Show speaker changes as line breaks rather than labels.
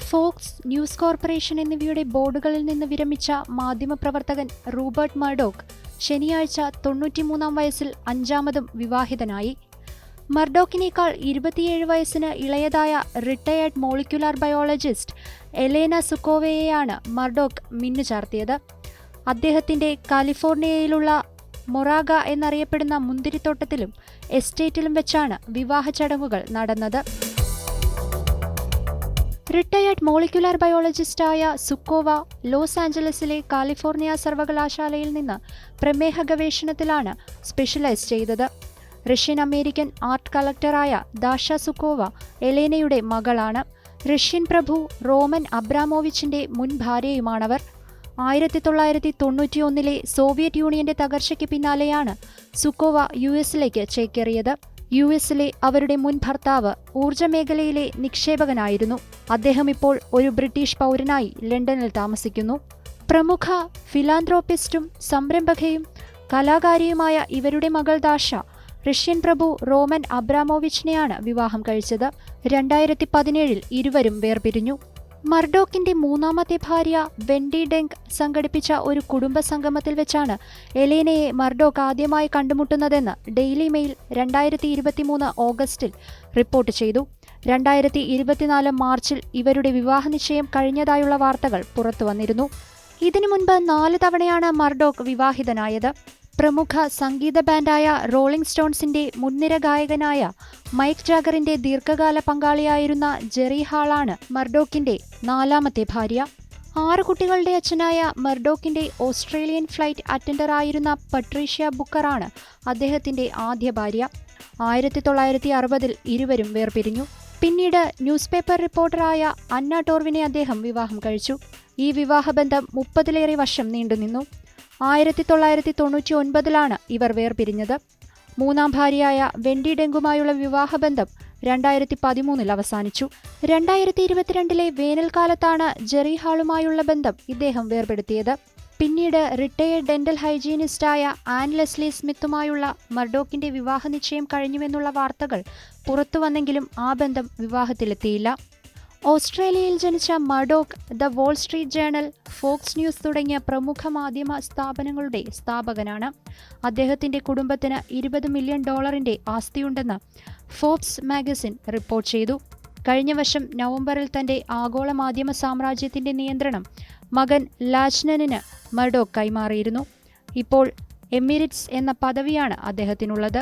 Fox, news corporation എന്നിവയുടെ ബോർഡുകളിൽ നിന്ന് വിരമിച്ച മാധ്യമപ്രവർത്തകൻ റൂപ്പർട്ട് മർഡോക്ക് ശനിയാഴ്ച 93 വയസ്സിൽ 5ാമതും വിവാഹിതനായി. മർഡോക്കിനേക്കാൾ 27 വയസ്സിന് ഇളയതായ റിട്ടയേർഡ് മോളിക്യുലാർ ബയോളജിസ്റ്റ് എലേന സുക്കോവയെയാണ് മർഡോക്ക് മിന്നുചാർത്തിയത്. അദ്ദേഹത്തിന്റെ കാലിഫോർണിയയിലുള്ള മൊറാഗ എന്നറിയപ്പെടുന്ന മുന്തിരിത്തോട്ടത്തിലും എസ്റ്റേറ്റിലും വെച്ചാണ് വിവാഹ ചടങ്ങുകൾ നടന്നത്. റിട്ടയേർഡ് മോളിക്യുലാർ ബയോളജിസ്റ്റായ സുക്കോവ ലോസ് ആഞ്ചലസിലെ കാലിഫോർണിയ സർവകലാശാലയിൽ നിന്ന് പ്രമേഹ ഗവേഷണത്തിലാണ് സ്പെഷ്യലൈസ് ചെയ്തത്. റഷ്യൻ അമേരിക്കൻ ആർട്ട് കളക്ടറായ ദാഷ സുക്കോവ എലേനയുടെ മകളാണ്. റഷ്യൻ പ്രഭു റോമൻ അബ്രാമോവിച്ചിന്റെ മുൻ ഭാര്യയുമാണവർ. 1991 സോവിയറ്റ് യൂണിയന്റെ തകർച്ചയ്ക്ക് പിന്നാലെയാണ് സുക്കോവ യുഎസിലേക്ക് ചേക്കേറിയത്. യുഎസിലെ അവരുടെ മുൻ ഭർത്താവ് ഊർജ്ജമേഖലയിലെ നിക്ഷേപകനായിരുന്നു. അദ്ദേഹം ഇപ്പോൾ ഒരു ബ്രിട്ടീഷ് പൗരനായി ലണ്ടനിൽ താമസിക്കുന്നു. പ്രമുഖ ഫിലാന്ത്രോപ്പിസ്റ്റും സംരംഭകയും കലാകാരിയുമായ ഇവരുടെ മകൾ ദാഷ റഷ്യൻ പ്രഭു റോമൻ അബ്രാമോവിച്ചിനെയാണ് വിവാഹം കഴിച്ചത്. 2017 ഇരുവരും വേർപിരിഞ്ഞു. മർഡോക്കിന്റെ 3ാമത്തെ ഭാര്യ വെൻഡി ഡെങ്ക് സംഘടിപ്പിച്ച ഒരു കുടുംബ സംഗമത്തിൽ വെച്ചാണ് എലേനയെ മർഡോക്ക് ആദ്യമായി കണ്ടുമുട്ടുന്നതെന്ന് ഡെയിലി മെയിൽ 2023 ഓഗസ്റ്റിൽ റിപ്പോർട്ട് ചെയ്തു. 2024 മാർച്ചിൽ ഇവരുടെ വിവാഹ നിശ്ചയം കഴിഞ്ഞതായുള്ള വാർത്തകൾ പുറത്തുവന്നിരുന്നു. ഇതിനു മുൻപ് 4 തവണയാണ് മർഡോക്ക് വിവാഹിതനായത്. പ്രമുഖ സംഗീത ബാൻഡായ റോളിംഗ് സ്റ്റോൺസിന്റെ മുൻനിര ഗായകനായ മൈക്ക് ജാഗറിന്റെ ദീർഘകാല പങ്കാളിയായിരുന്ന ജെറി ഹാളാണ് മർഡോക്കിന്റെ 4ാമത്തെ ഭാര്യ. 6 കുട്ടികളുടെ അച്ഛനായ മർഡോക്കിന്റെ ഓസ്ട്രേലിയൻ ഫ്ലൈറ്റ് അറ്റൻഡറായിരുന്ന പട്രീഷ്യ ബുക്കറാണ് അദ്ദേഹത്തിന്റെ ആദ്യ ഭാര്യ. 1960 ഇരുവരും വേർപിരിഞ്ഞു. പിന്നീട് ന്യൂസ് പേപ്പർ റിപ്പോർട്ടറായ അന്ന ടോർവിനെ അദ്ദേഹം വിവാഹം കഴിച്ചു. ഈ വിവാഹബന്ധം 30ലേറെ വർഷം നീണ്ടുനിന്നു. 1999 ഇവർ വേർപിരിഞ്ഞത്. 3ാം ഭാര്യയായ വെൻഡി ഡെങ്കുമായുള്ള വിവാഹബന്ധം 2013 അവസാനിച്ചു. 2022 വേനൽക്കാലത്താണ് ജെറി ഹാളുമായുള്ള ബന്ധം ഇദ്ദേഹം വേർപെടുത്തിയത്. പിന്നീട് റിട്ടയേർഡ് ഡെന്റൽ ഹൈജീനിസ്റ്റായ ആൻ ലെസ്ലി സ്മിത്തുമായുള്ള മർഡോക്കിന്റെ വിവാഹ നിശ്ചയം കഴിഞ്ഞുവെന്നുള്ള വാർത്തകൾ പുറത്തുവന്നെങ്കിലും ആ ബന്ധം വിവാഹത്തിലെത്തിയില്ല. ഓസ്ട്രേലിയയിൽ ജനിച്ച Murdoch the Wall Street Journal, Fox News തുടങ്ങിയ പ്രമുഖ മാധ്യമ സ്ഥാപനങ്ങളുടെ സ്ഥാപകനാണ്. അദ്ദേഹത്തിന്റെ കുടുംബത്തിന് $20 മില്യൺ ആസ്തിയുണ്ടെന്ന് ഫോബ്സ് മാഗസിൻ റിപ്പോർട്ട് ചെയ്തു. കഴിഞ്ഞ വർഷം നവംബറിൽ തന്റെ ആഗോള മാധ്യമ സാമ്രാജ്യത്തിന്റെ നിയന്ത്രണം മകൻ ലാച്നനിന് മർഡോക്ക് കൈമാറിയിരുന്നു. ഇപ്പോൾ എമിറേറ്റ്സ് എന്ന പദവിയാണ് അദ്ദേഹത്തിനുള്ളത്.